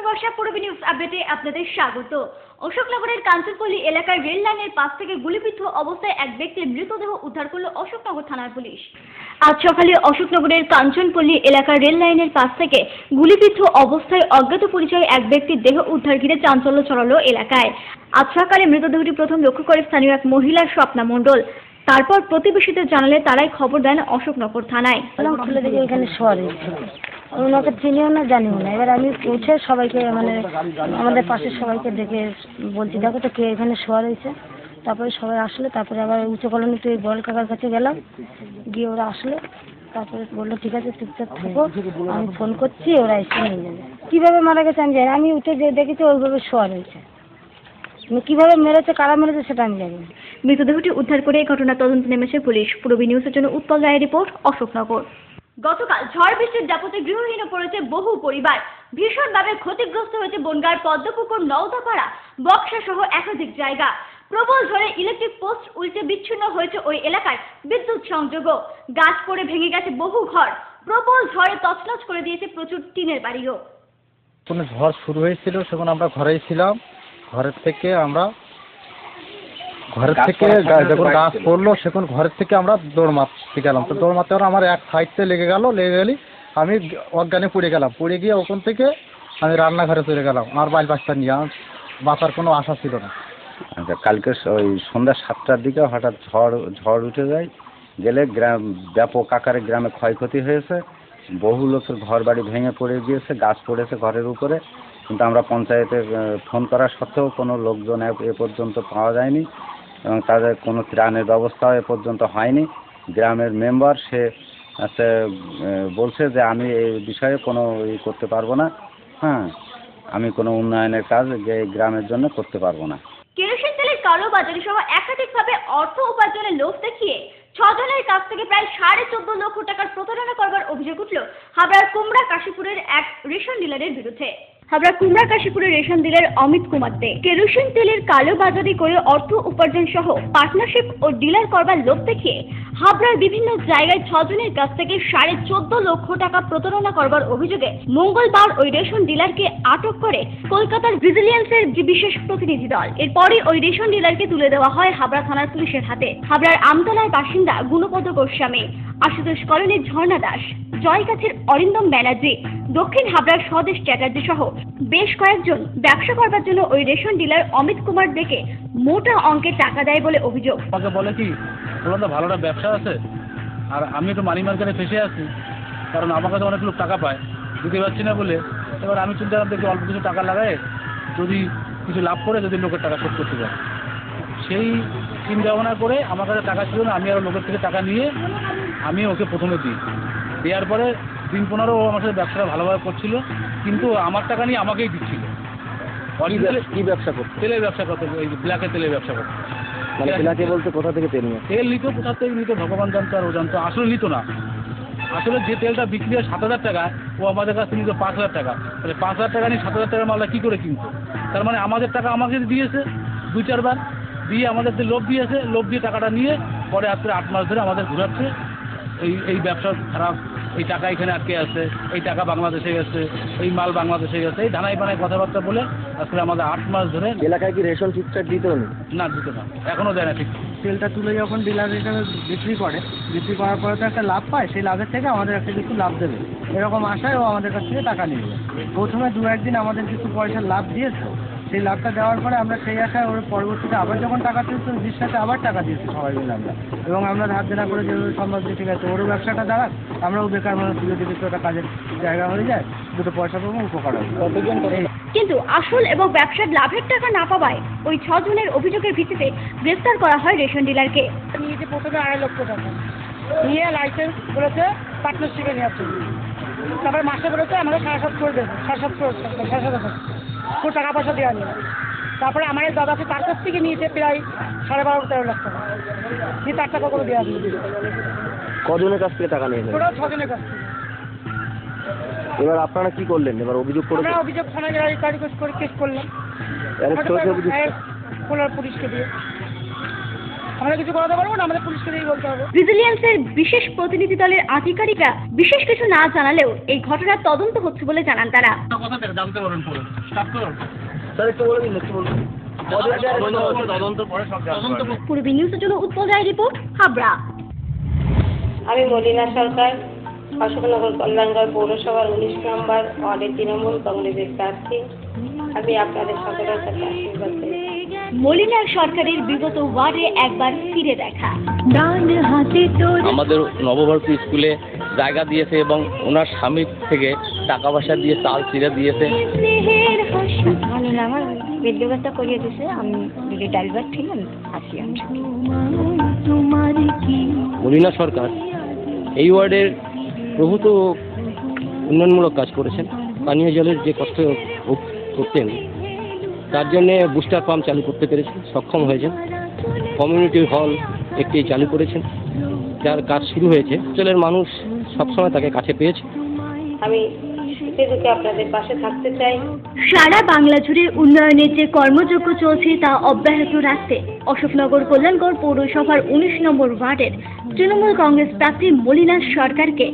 বর্ষা পূর্বী news আপডেটে আপনাদের স্বাগত। অশোকনগরের কাঞ্চনপল্লী এলাকার রেল লাইনের পাশ থেকে গুলিবিদ্ধ অবস্থায় এক ব্যক্তির মৃতদেহ উদ্ধার করল অশোকনগর থানার পুলিশ। আজ সকালে অশোকনগরের কাঞ্চনপল্লী এলাকার রেল লাইনের পাশ থেকে গুলিবিদ্ধ অবস্থায় অজ্ঞাত পরিচয় এক ব্যক্তির দেহ উদ্ধার ঘিরে চাঞ্চল্য ছড়ালো এলাকায়। আজ সকালে মৃতদেহটি প্রথম লক্ষ্য করে স্থানীয় এক মহিলা স্বপ্না মণ্ডল। তারপর প্রতিবেশীদের জানালে তারাই খবর দেন অশোকনগর থানায়। এখানে শহরে ওনাকে চিনিও না জানিও না। এবার আমি উঠে সবাইকে আমাদের পাশের সবাইকে ডেকে বলছি, দেখো তো কে এখানে শোয়া রয়েছে। তারপরে সবাই আসলে, তারপরে আবার উঁচু কলোনিতে বল কাকার কাছে গেলাম, গিয়ে ওরা আসলে তারপরে বললো ঠিক আছে চুপচাপ থাকো, আমি ফোন করছি, ওরা এসে নিয়ে যাবে। কীভাবে মারা গেছে আমি জানি, আমি উঠে যে দেখেছি ওইভাবে শোয়া রয়েছে। কিভাবে মেরেছে, কারা মেরেছে সেটা আমি জানি না। মৃতদেহটি উদ্ধার করে এই ঘটনা তদন্ত নেমেছে পুলিশ। পূর্বী নিউজের জন্য উৎপল রায়ের রিপোর্ট, অশোকনগর। গতকাল ঝড় বৃষ্টির দাপটে গৃহহীন পড়েছে বহু পরিবার। ভীষণভাবে ক্ষতিগ্রস্ত হয়েছে বনগাঁর পদ্মপুকুর, নওদাপাড়া, বক্সা সহ একাধিক জায়গা। প্রবল ঝড়ে ইলেকট্রিক পোস্ট উল্টে বিচ্ছিন্ন হয়েছে ওই এলাকায় বিদ্যুৎ সংযোগও। গাছ পড়ে ভেঙে গেছে বহু ঘর। প্রবল ঝড়ে তছনছ করে দিয়েছে প্রচুর টিনের বাড়িও। কোনো ঝড় শুরু হয়েছিল, সেখন আমরা ঘরেই ছিলাম। ঘরের থেকে যখন গাছ পড়লো, সেখন ঘরের থেকে আমরা দৌড় মারতে গেলাম। তো দৌড় মারতে আমার এক সাইডে লেগে গেলি, আমি অজ্ঞানে পড়ে গেলাম। পড়ে গিয়ে ওখান থেকে আমি রান্নাঘরে চলে গেলাম। আমার বাইল বাচ্চা নিয়ে আমার বাঁচার কোনো আশা ছিল না। আচ্ছা, কালকে ওই সন্ধ্যা 7টার দিকে হঠাৎ ঝড় উঠে যায়, গেলে ব্যাপক আকারে গ্রামে ক্ষয়ক্ষতি হয়েছে। বহু লোকের ঘর বাড়ি ভেঙে পড়ে গিয়েছে, গাছ পড়েছে ঘরের উপরে। কিন্তু আমরা পঞ্চায়েতে ফোন করা সত্ত্বেও কোনো লোকজন এ পর্যন্ত পাওয়া যায়নি এবং তাদের কোনো ত্রাণের ব্যবস্থাও এ পর্যন্ত হয়নি। গ্রামের মেম্বার সে বলছে যে আমি এই বিষয়ে কোনো করতে পারবো না, আমি কোনো উন্নয়নের কাজ গ্রামের জন্য করতে পারবো না। কেরোসিন তেলের কালোবাজারি সহ একাধিকভাবে অর্থ উপার্জনের লোভ দেখিয়ে 6 জনের কাছ থেকে প্রায় 14.5 লক্ষ টাকার প্রতারণা করবার অভিযোগ উঠল হাবড়ার কুমড়া কাশীপুরের এক রেশন ডিলারের বিরুদ্ধে। হাবড়া কুমড়া কাশীপুরের রেশন ডিলার অমিত কুমার দে কেরোসিন তেলের কালোবাজারি করে অর্থ উপার্জন সহ পার্টনারশিপ ও ডিলার করবার লোভ দেখিয়ে হাবড়ার বিভিন্ন জায়গায় 6 জনের কাছ থেকে 14.5 লক্ষ টাকা প্রতারণা করবার অভিযোগে মঙ্গলবার ওই রেশন ডিলারকে আটক করে কলকাতার ভিজিলিয়েন্সের বিশেষ প্রতিনিধি দল। এরপরই ওই রেশন ডিলারকে তুলে দেওয়া হয় হাবড়া থানার পুলিশের হাতে। হাবড়ার আমতলার বাসিন্দা গুণপদ গোস্বামী, আশুতোষ কলোনির ঝর্ণা দাস, জয়গাছির অরিন্দম ব্যানার্জি, দক্ষিণ হাবড়ার স্বদেশ চ্যাটার্জি সহ বেশ কয়েকজন ব্যবসা করবার জন্য ওই রেশন ডিলার অমিত কুমার দেকে মোটা অঙ্কের টাকা দেয় বলে অভিযোগ। আমাকে বলে কি, বললাম তো ভালো একটা ব্যবসা আছে, আর আমি একটু মানি মার্কেটে ফেসে আছি, কারণ আমার কাছে অনেক লোক টাকা পায়, দিতে পারছি না বলে। এবার আমি চিন্তা করলাম দেখি অল্প কিছু টাকা লাগায় যদি কিছু লাভ করে যদি লোকের টাকা শোধ করতে পারে, সেই চিন্তা ভাবনা করে আমার কাছে টাকা ছিল না, আমি আরও লোকের থেকে টাকা নিয়ে আমি ওকে প্রথমে দেওয়ার পরে 10-15 ও আমার সাথে ব্যবসাটা ভালোভাবে করছিল, কিন্তু আমার টাকা নিয়ে আমাকেই দিচ্ছিল। কি ব্যবসা করতো? তেলের ব্যবসা করতো, ওই ব্ল্যাকের তেলের ব্যবসা করতো। মানে ব্ল্যাকে বলতে কোথা থেকে তেল নিয়ে? তেল নিত, কোথা থেকে নিত ভগবান জানতো আর ও জানতো। আসলে নিত না, আসলে যে তেলটা বিক্রি হয় 7,000 টাকা, ও আমাদের কাছে নিত 5,000 টাকা। তাহলে 5,000 টাকা নিয়ে 7,000 টাকার মালটা কী করে কিনতো? তার মানে আমাদের টাকা আমাকে দিয়েছে 2-4 বার, দিয়ে আমাদের লোভ দিয়েছে, লোভ দিয়ে টাকাটা নিয়ে পরে আজকে 8 মাস ধরে আমাদের ঘুরাচ্ছে। এই ব্যবসা খারাপ, এই টাকা এখানে আটকে আছে, এই টাকা বাংলাদেশে গেছে, এই মাল বাংলাদেশে গেছে, এই ধানাই বানাই কথাবার্তা বলে আসলে আমাদের 8 মাস ধরে। এলাকায় কি রেশন ঠিকঠাক দিত না? দিত না, এখনও দেয় না ঠিক। তেলটা তুলে যখন ডিলার হিসেবে বিক্রি করার পরে তো একটা লাভ পায়, সেই লাভের থেকে আমাদের একটা কিছু লাভ দেবে এরকম আশায় ও আমাদের কাছ থেকে টাকা নিয়ে যায়। প্রথমে 2-1 দিন আমাদের কিছু পয়সার লাভ দিয়েছে, সেই লাভটা দেওয়ার পরে আমরা সেই আশায় ওর পরবর্তীতে আবার যখন টাকা তুলছে বিশ্বাসে আবার টাকা দিয়েছি সবাই মিলে এবং আমরা ধার দেনা করে যেভাবে সম্ভব দিয়ে ঠিক আছে ওরও ব্যবসাটা দাঁড়াক, আমরাও বেকার মানুষ যদি কিছু একটা কাজের জায়গা হয়ে যায়, দুটো পয়সা পাবো, উপকার হবে। কিন্তু আসল এবং ব্যবসার লাভের টাকা না পাওয়ায় ওই 6 জনের অভিযোগের ভিত্তিতে গ্রেফতার করা হয় রেশন ডিলারকে। নিয়েছে প্রথমে 2.5 লক্ষ টাকা নিয়ে লাইসেন্স বলেছে পার্টনারশিপে নেওয়ার জন্য। তারপরে মাসে বলেছে আমাদের 7.5 করে দেবে, 7.5 কোনো টাকা পয়সা দেওয়া নেই। তারপরে আমার এক দাদা আছে, তার কাছ থেকে নিয়েছে প্রায় 12.5-13 লাখ টাকা, দিয়ে তার টাকা করে দেওয়া হবে। কজনের কাছ থেকে টাকা নিয়েছেন? ওরা 6 জনের কাছ থেকে। এবার আপনারা কি করলেন? এবার অভিযোগ করলেন? আমরা অভিযোগ থানায় করে কেস করলাম পুলিশকে দিয়ে। আমরা কিছু করাতে পারবো না, আমাদের পুলিশকে দিয়ে বলতে হবে। ভিজিলিয়েন্সের বিশেষ প্রতিনিধি দলের আধিকারিকরা বিশেষ কিছু না জানালেও এই ঘটনার তদন্ত হচ্ছে বলে জানান তারা। কথা থেকে জানতে পারেন পরে স্টার্ট করুন। পূর্বী নিউজের জন্য উৎপল রায় রিপোর্ট, হাবড়া। আমি মলিনা সরকার, অশোকনগর কল্যাণগড় পৌরসভার 19 নম্বর ওয়ার্ডের তৃণমূল কংগ্রেসের প্রার্থী। আমি আপনাদের সকলের কাছে আশীর্বাদ চাই। মলিনা সরকারের বিগত ওয়ার্ডে একবার ফিরে দেখা। আমাদের নবভারতী স্কুলে জায়গা দিয়েছে এবং ওনার স্বামীর থেকে টাকা পয়সা দিয়ে চাল চিড়ে দিয়েছে। আমার বেড ব্যবস্থা করিয়ে দিয়েছে, আমি যদি ড্রাইভার ছিলাম আসি আমি। মলিনা সরকার এই ওয়ার্ডের প্রভূত উন্নয়নমূলক কাজ করেছেন। পানীয় জলের যে কষ্ট করতেন তার জন্যে বুস্টার পাম্প চালু করতে পেরেছেন, সক্ষম হয়েছেন। কমিউনিটি হল একটি চালু করেছেন, যার কাজ শুরু হয়েছে। অঞ্চলের মানুষ সবসময় তাকে কাছে পেয়েছে। আমি সুখে দুঃখে আপনাদের পাশে থাকতে চাই। সারা বাংলা জুড়ে উন্নয়নের যে কর্মযজ্ঞ চলছে তা অব্যাহত রাখতে অশোকনগর কল্যাণগড় পৌরসভার 19 নম্বর ওয়ার্ডের তৃণমূল কংগ্রেস প্রার্থী মলিনা সরকারকে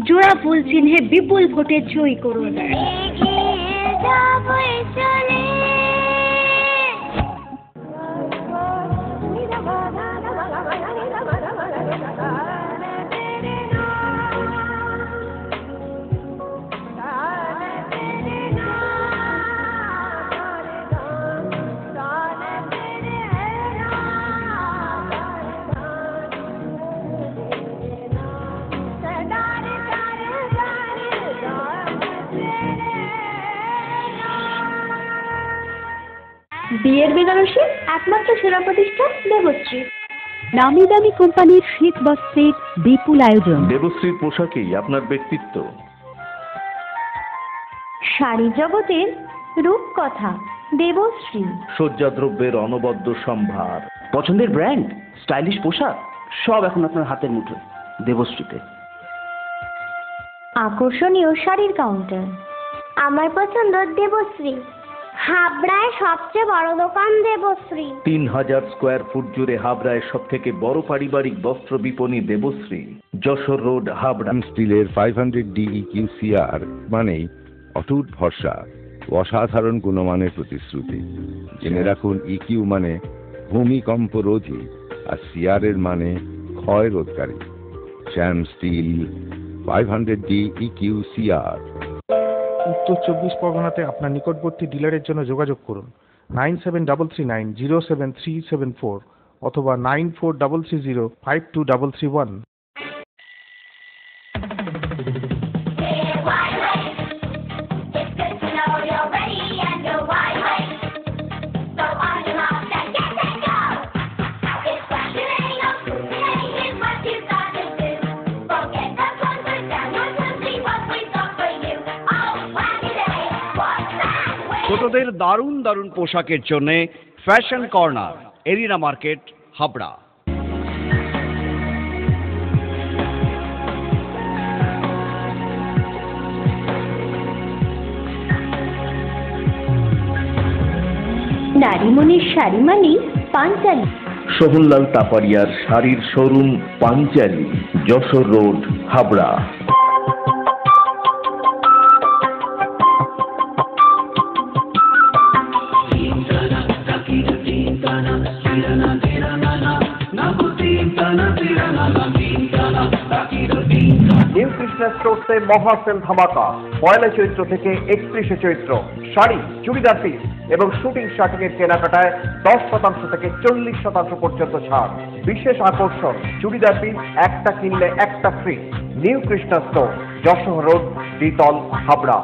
জোড়া ফুল চিহ্নে বিপুল ভোটে জয়ী করুন। বিয়ের বেনারসি একমাত্র সেরা প্রতিষ্ঠান দেবশ্রী। নামি দামি কোম্পানির শীত বস্ত্রের বিপুল আয়োজন। দেবশ্রীর পোশাকেই আপনার ব্যক্তিত্ব। শাড়ি জগতের রূপকথা দেবশ্রী। সজ্জাদ্রব্যের অনবদ্য সম্ভার। পছন্দের ব্র্যান্ড, স্টাইলিশ পোশাক সব এখন আপনার হাতের মুঠোয় দেবশ্রীতে। আকর্ষণীয় শাড়ির কাউন্টার। আমার পছন্দ দেবশ্রী। হাবড়ায় সবচেয়ে বড় দোকান দেবশ্রী। 3000 স্কোয়ার ফুট জুড়ে হাবড়ায় সব থেকে বড় পারিবারিক বস্ত্র বিপণী দেবশ্রী, যশোর রোড, হাবড়া। স্টিলের 500D EQCR মানেই অটুট ভরসা, অসাধারণ গুণমানের প্রতিশ্রুতি। জেনে রাখুন, EQ মানে ভূমিকম্প রোধী আর CR এর মানে ক্ষয় রোধকারী। শ্যাম স্টিল 500D EQCR। উত্তর 24 পরগনাতে আপনার নিকটবর্তী ডিলারের জন্য যোগাযোগ করুন 9733907374 অথবা 9433052331। ছোটদের দারুণ দারুণ পোশাকের জন্য fashion corner, arena market, Habra. নারীমণির শাড়ি মানে পাঞ্চালী। সোহনলাল তাপারিয়ার শাড়ির showroom Panchali, Jessore road, Habra. New Krishna স্টোরসে মহাসেল ধামাকা 1 চৈত্র থেকে 31 চৈত্র। শাড়ি, চুড়িদার পিস এবং শুটিং শার্টিং এর কেনাকাটায় 10% থেকে 40% পর্যন্ত ছাড়। বিশেষ আকর্ষণ, চুড়িদার পিস একটা কিনলে একটা free. New Krishna store, Jessore road, দ্বিতল, Habra.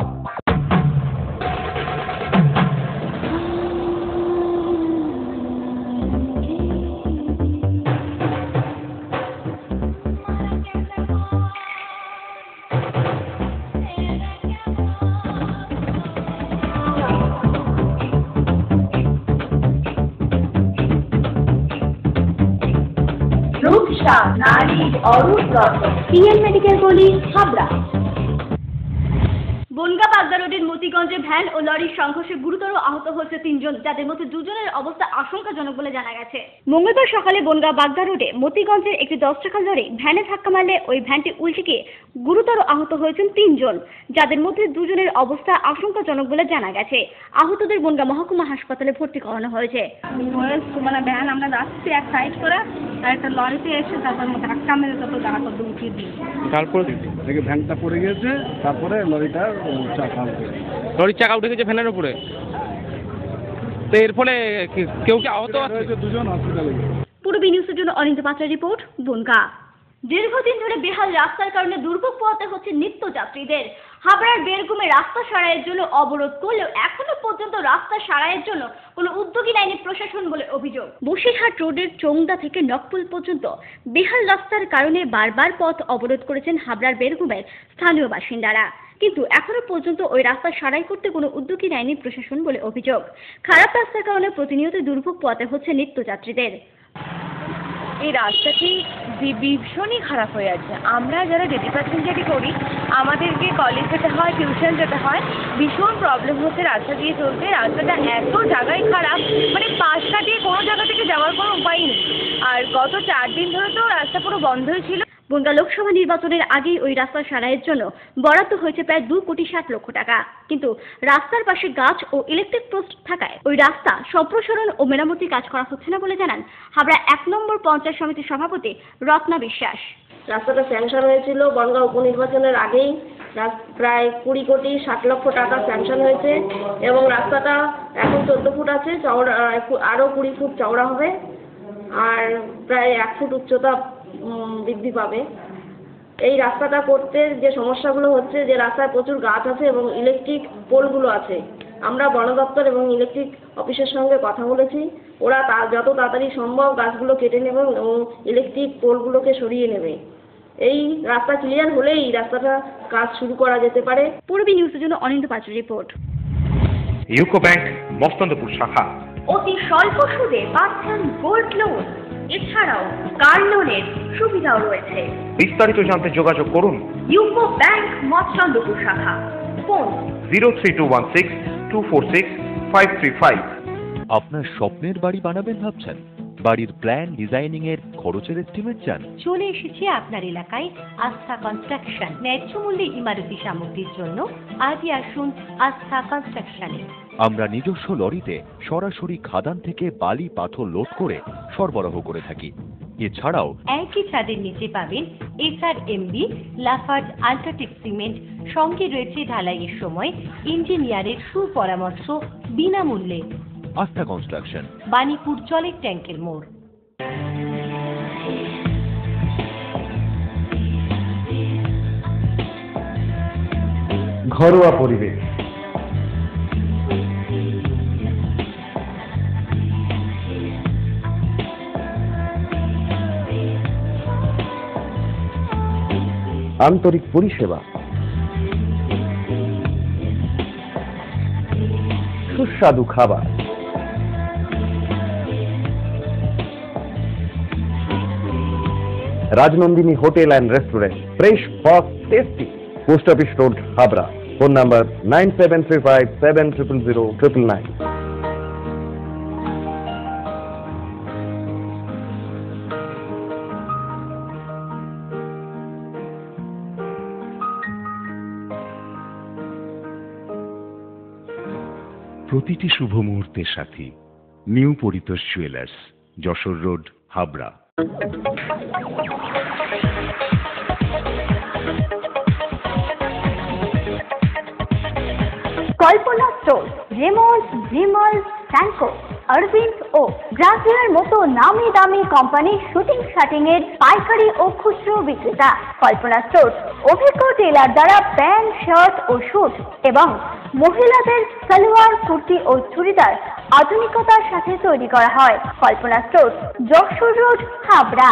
PN medical college, Habra. Bongaon Bagda রোডের মতিগঞ্জে ভ্যান ও লরির সংঘর্ষে গুরুতর আহত হয়েছে 3 জন, যাদের মধ্যে 2 জনের অবস্থা আশঙ্কাজনক বলে জানা গেছে। মঙ্গলবার সকালে বনগাঁ বাগদা রোডে মতিগঞ্জের একটি 10 চাকার লরি ভ্যানে ধাক্কা মারলে ওই ভ্যানটি উল্টে গিয়ে গুরুতর আহত হয়েছেন 3 জন, যাদের মধ্যে 2 জনের অবস্থা আশঙ্কাজনক বলে জানা গেছে। আহতদের বনগাঁ মহকুমা হাসপাতালে ভর্তি করানো হয়েছে। মানে ভ্যান আমরা যাচ্ছি এক সাইড করে, আর একটা লরিতে এসে তারপর ধাক্কা মেরে তারপর দাঁড়া করে উঠিয়ে দিই। তারপরে দেখে ভ্যানটা পড়ে গেছে, তারপরে লরিটা লরির চাকা উঠে গেছে ভ্যানের উপরে। তো এর ফলে কেউ কি আহত আছে? 2 জন হসপিটালে। পূর্বী নিউজের জন্য অনিন্দ পাত্রের রিপোর্ট, বনগাঁ। দীর্ঘদিন ধরে বেহাল রাস্তার কারণে দুর্ভোগ পোহাতে হচ্ছে নিত্যযাত্রীদের। হাবড়ার বেরগুমে রাস্তা সারাইয়ের জন্য অবরোধ করলেও এখনো পর্যন্ত রাস্তা সারাইয়ের জন্য কোনো উদ্যোগী নেয়নি প্রশাসন বলে অভিযোগ। বসিরহাট রোডের চৌংদা থেকে নকপুল পর্যন্ত বেহাল রাস্তার কারণে বারবার পথ অবরোধ করেছেন হাবড়ার বেরগুমের স্থানীয় বাসিন্দারা, কিন্তু এখনো পর্যন্ত ওই রাস্তা সারাই করতে কোনো উদ্যোগী নেয়নি প্রশাসন বলে অভিযোগ। খারাপ রাস্তার কারণে প্রতিনিয়ত দুর্ভোগ পোহাতে হচ্ছে নিত্যযাত্রীদের। এই রাস্তাটি ভীষণই খারাপ হয়ে আছে। আমরা যারা ডেলি প্যাসেঞ্জারি করি, আমাদেরকে কলেজ যেতে হয়, টিউশন যেতে হয়, ভীষণ প্রবলেম হচ্ছে রাস্তা দিয়ে চলতে। রাস্তাটা এত জায়গায় খারাপ, মানে পাশ কাটিয়ে কোনো জায়গা থেকে যাওয়ার কোনো উপায় নেই। আর গত 4 দিন ধরে তো রাস্তা পুরো বন্ধই ছিল। বনগাঁ লোকসভা নির্বাচনের আগেই ওই রাস্তা সারাইয়ের জন্য বরাদ্দ হয়েছে প্রায় 2,60,00,000 টাকা, কিন্তু রাস্তার পাশে গাছ ও ইলেকট্রিক পোস্ট থাকায় ওই রাস্তা সম্প্রসারণ ও মেরামতি কাজ করা হচ্ছে না বলে জানান হাবড়া 1 নম্বর পঞ্চায়েত সমিতির সভাপতি রত্না বিশ্বাস। রাস্তাটা স্যাংশন হয়েছিল বনগাঁ উপনির্বাচনের আগেই, প্রায় 20,60,00,000 টাকা স্যাংশন হয়েছে এবং রাস্তাটা এখন 14 ফুট আছে, চওড়া আরও 20 ফুট চওড়া হবে আর প্রায় 1 ফুট উচ্চতা বৃদ্ধি পাবে। এই রাস্তাটা করতে যে সমস্যাগুলো হচ্ছে, যে রাস্তায় প্রচুর গাছ আছে এবং ইলেকট্রিক পোলগুলো আছে। আমরা বন দপ্তর এবং ইলেকট্রিক অফিসের সঙ্গে কথা বলেছি, ওরা যত তাড়াতাড়ি সম্ভব গাছগুলো কেটে নেবে এবং ইলেকট্রিক পোলগুলোকে সরিয়ে নেবে। এই রাস্তা ক্লিয়ার হলেই রাস্তাটা কাজ শুরু করা যেতে পারে। পূর্বী নিউজের জন্য অনিন্দ পাত্রের রিপোর্ট। ইউকো ব্যাংক মস্তন্দপুর শাখা অতি স্বল্প সুদে পাচ্ছেন গোল্ড লোন, এছাড়াও কার লোনের সুবিধাও রয়েছে। বিস্তারিত জানতে যোগাযোগ করুন ইউকো ব্যাংক মস্তন্দপুর শাখা, ফোন 03216246535। আপনার স্বপ্নের বাড়ি বানাবেন ভাবছেন? বাড়ির প্ল্যান ডিজাইনিং এর খরচের এস্টিমেট চান? চলে এসেছে আপনার এলাকায় আস্থা কনস্ট্রাকশন। ন্যায্য মূল্যে ইমারতি সামগ্রীর জন্য আজই আসুন আস্থা কনস্ট্রাকশনে। আমরা নিজস্ব লরিতে সরাসরি খাদান থেকে বালি পাথর লোড করে সরবরাহ করে থাকি। এছাড়াও একই ছাদের নিচে পাবেন SRMB, লাফার্জ, আল্ট্রাটেক সিমেন্ট, সঙ্গে রয়েছে ঢালাইয়ের সময় ইঞ্জিনিয়ারের সুপরামর্শ বিনামূল্যে। আস্থা কনস্ট্রাকশন, বাণীপুর জলের ট্যাঙ্কের মোড়। ঘরোয়া পরিবেশ, আন্তরিক পরিষেবা, সুস্বাদু খাবার, Rajnandini hotel and restaurant, fresh, fast, tasty. Post office road, Habra. Phone number 9735700999। প্রতিটি শুভ মুহূর্তের সাথী new Paritosh jewellers, Jessore road, Habra. Kalpana store, Raymonds, Vimal, Franco, Arvind ও গ্রাসিয়ার মতো নামি দামি কোম্পানির শুটিং শাটিং এর পাইকারি ও খুচরো বিক্রেতা। কল্পনা স্টোর অভিজ্ঞ টেলার দ্বারা প্যান্ট, শার্ট ও স্যুট এবং মহিলাদের সালোয়ার, কুর্তি ও চুড়িদার আধুনিকতার সাথে তৈরি করা হয়। কল্পনা স্টোর, যশোর রোড, হাবড়া।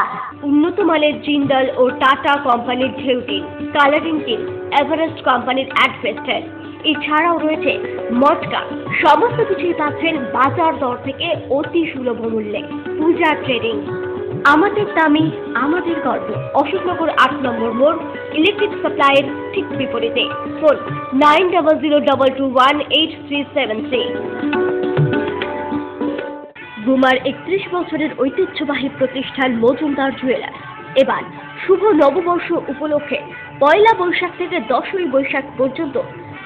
উন্নত মানের জিন্দাল ও টাটা কোম্পানির ঢেউ টিন, কালারিং টিন, এভারেস্ট কোম্পানির অ্যাডভেস্টার, এছাড়াও রয়েছে মটকা। সমস্ত কিছুই পাচ্ছেন বাজার দর থেকে অতি সুলভ মূল্যে। পূজা ট্রেডিং, আমাদের দামে আমাদের গর্ব। অশোকনগর 8 নম্বর মোড়, ইলেকট্রিক সাপ্লাইয়ের ঠিক বিপরীতে। ফোন 9002218373। গুমার 31 বছরের ঐতিহ্যবাহী প্রতিষ্ঠান মজুমদার জুয়েলার্স এবার শুভ নববর্ষ উপলক্ষে 1 বৈশাখ থেকে 10ই বৈশাখ পর্যন্ত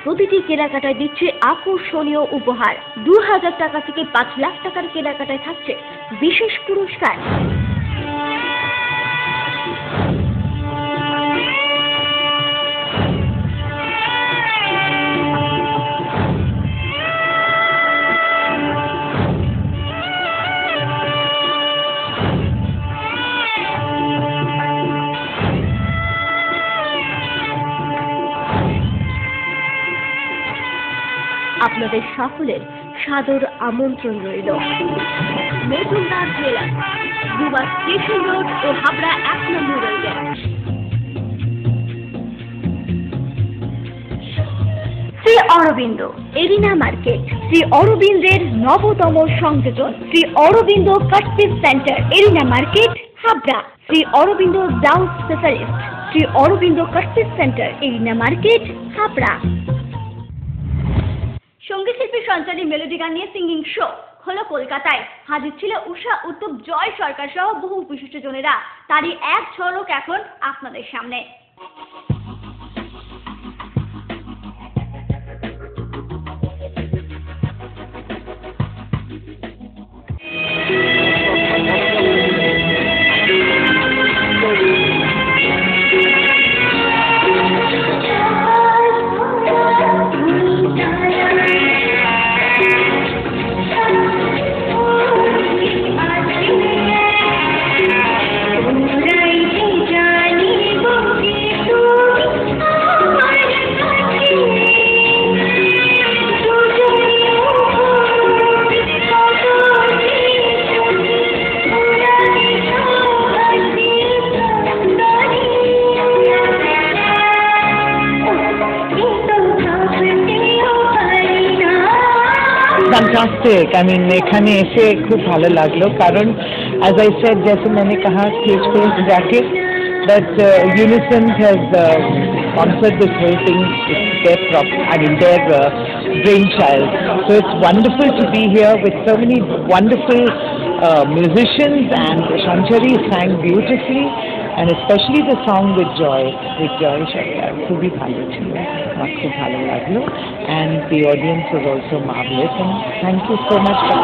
প্রতিটি কেনাকাটায় দিচ্ছে আকর্ষণীয় উপহার। 2000 টাকা থেকে 5 লাখ টাকার কেনাকাটায় থাকছে বিশেষ পুরস্কার। আপনাদের সকলের সাদর আমন্ত্রণ রইল। Majumdar jewellers, Guma station road ও হাবড়া 1 নম্বর রইল। শ্রী অরবিন্দ এরিনা মার্কেট, শ্রী অরবিন্দের নবতম সংযোজন, Shri Aurobindo cut piece centre, arena market, Habra. Shri Aurobindo blouse specialist, Shri Aurobindo cut piece centre, arena market, Habra. সঙ্গীত শিল্পী সঞ্চারী মেলোডি গান নিয়ে সিঙ্গিং শো হলো কলকাতায়। হাজির ছিল উষা উত্তম, জয় সরকার সহ বহু বিশিষ্টজনেরা। তারই এক ঝলক এখন আপনাদের সামনে। फैंटास्टिक। आई मीन एखाने एसे खूब भालो लागलो कारण एज आई सेड जैसे मैंने कहा स्टेज पे जाके that Unison has sponsored this whole thing. It's their brainchild. So it's wonderful to be here with so many wonderful musicians, and Shanchari sang beautifully, and especially the song with Joy Shankar. খুবই ভালো ছিল, আমার খুব ভালো লাগলো, and the audience was also marvelous, and thank you so much for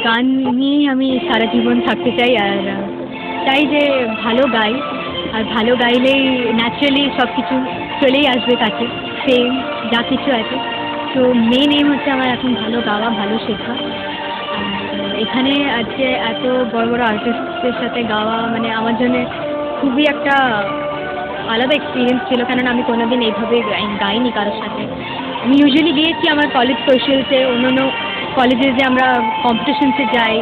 গান নিয়েই আমি সারা জীবন থাকতে চাই, আর চাই যে ভালো গাই, আর ভালো গাইলেই ন্যাচারালি সব কিছু চলেই আসবে কাছে, সেই যা কিছু আছে। তো মেন এম হচ্ছে আমার এখন ভালো গাওয়া, ভালো শেখা। এখানে আজকে এত বড় বড় আর্টিস্টদের সাথে গাওয়া মানে আমার জন্য খুবই একটা আলাদা এক্সপিরিয়েন্স ছিল, কেননা আমি কোনোদিন এইভাবে গাইনি কারোর সাথে। আমি ইউজুয়ালি গিয়েছি আমার কলেজ সোশ্যালসে, অন্যান্য কলেজে যে আমরা কম্পিটিশনসে যাই,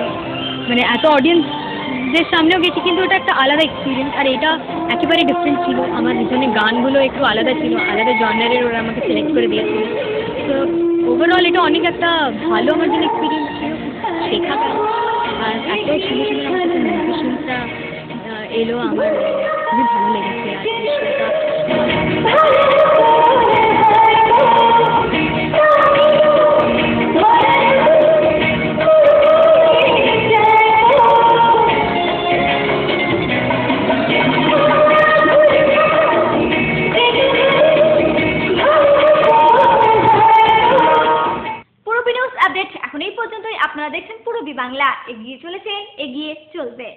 মানে এত অডিয়েন্সদের সামনেও গেছি, কিন্তু ওটা একটা আলাদা এক্সপিরিয়েন্স, আর এটা একেবারে ডিফারেন্ট ছিল। আমার পিছনে গানগুলো একটু আলাদা ছিল, আলাদা জনারের ওরা আমাকে সিলেক্ট করে দিয়েছিল। তো ওভারঅল এটা অনেক একটা ভালো আমার জন্য এক্সপিরিয়েন্স ছিল, শেখা। আর এত সুন্দর সুন্দর আমার কাছে মিউজিশিয়ানসরা এলো, আমার খুবই ভালো লেগেছে আর বিষয়টা। দেখছেন পূরবী বাংলা, এগিয়ে চলেছে, এগিয়ে চলবে।